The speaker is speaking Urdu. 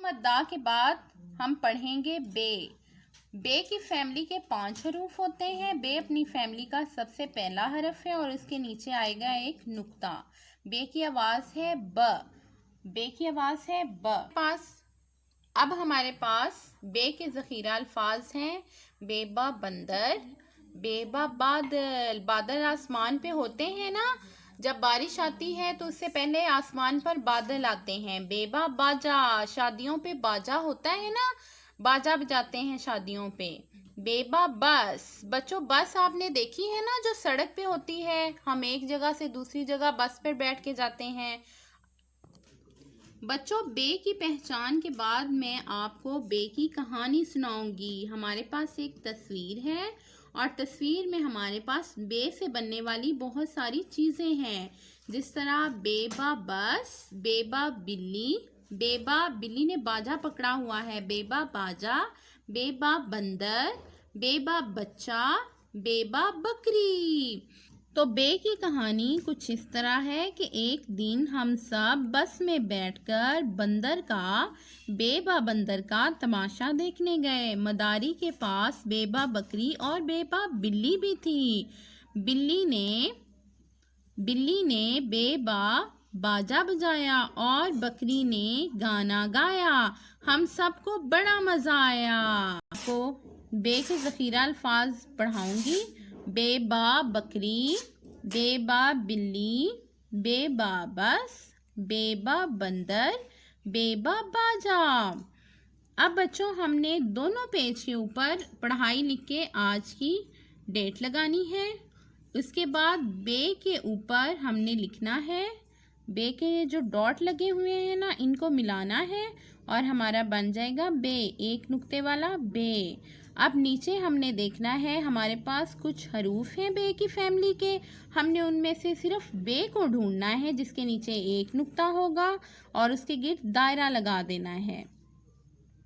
و دا کے بعد ہم پڑھیں گے بے۔ بے کی فیملی کے 5 حروف ہوتے ہیں۔ بے اپنی فیملی کا سب سے پہلا حرف ہے اور اس کے نیچے آئے گا ایک نقطہ۔ بے کی آواز ہے ب۔ بے کی آواز ہے ب۔ اب ہمارے پاس بے کے ذخیرہ الفاظ ہیں بے با بندر، بے با بادل۔ بادل آسمان پہ ہوتے ہیں نا، جب بارش آتی ہے تو اس سے پہلے آسمان پر بادل آتے ہیں۔ بے با باجا، شادیوں پہ باجا ہوتا ہے نا، باجا بجاتے ہیں شادیوں پہ۔ بے با بس، بچوں بس آپ نے دیکھی ہے نا جو سڑک پہ ہوتی ہے، ہم ایک جگہ سے دوسری جگہ بس پر بیٹھ کے جاتے ہیں۔ بچوں بے کی پہچان کے بعد میں آپ کو بے کی کہانی سناؤں گی۔ ہمارے پاس ایک تصویر ہے اور تصویر میں ہمارے پاس بے سے بننے والی بہت ساری چیزیں ہیں، جس طرح بے با بس، بے با بلی، بے با بلی نے باجا پکڑا ہوا ہے، بے با باجا، بے با بندر، بے با بچہ، بے با بکری۔ تو بے کی کہانی کچھ اس طرح ہے کہ ایک دن ہم سب بس میں بیٹھ کر بے با بندر کا تماشا دیکھنے گئے۔ مداری کے پاس بے با بکری اور بے با بلی بھی تھی۔ بلی نے بے با باجا بجایا اور بکری نے گانا گایا۔ ہم سب کو بڑا مزہ آیا۔ آپ کو بے کے ذخیرہ الفاظ پڑھاؤں گی۔ بے با بکری، بے با بلی، بے با بس، بے با بندر، بے با باجا۔ اب بچوں ہم نے دونوں پیج کے اوپر پڑھائی لکھ کے آج کی ڈیٹ لگانی ہے۔ اس کے بعد بے کے اوپر ہم نے لکھنا ہے، بے کے جو ڈاٹ لگے ہوئے ہیں نا ان کو ملانا ہے اور ہمارا بن جائے گا بے، ایک نقطے والا بے۔ اب نیچے ہم نے دیکھنا ہے، ہمارے پاس کچھ حروف ہیں بے کی فیملی کے، ہم نے ان میں سے صرف بے کو ڈھونڈنا ہے جس کے نیچے ایک نقطہ ہوگا اور اس کے گرد دائرہ لگا دینا ہے۔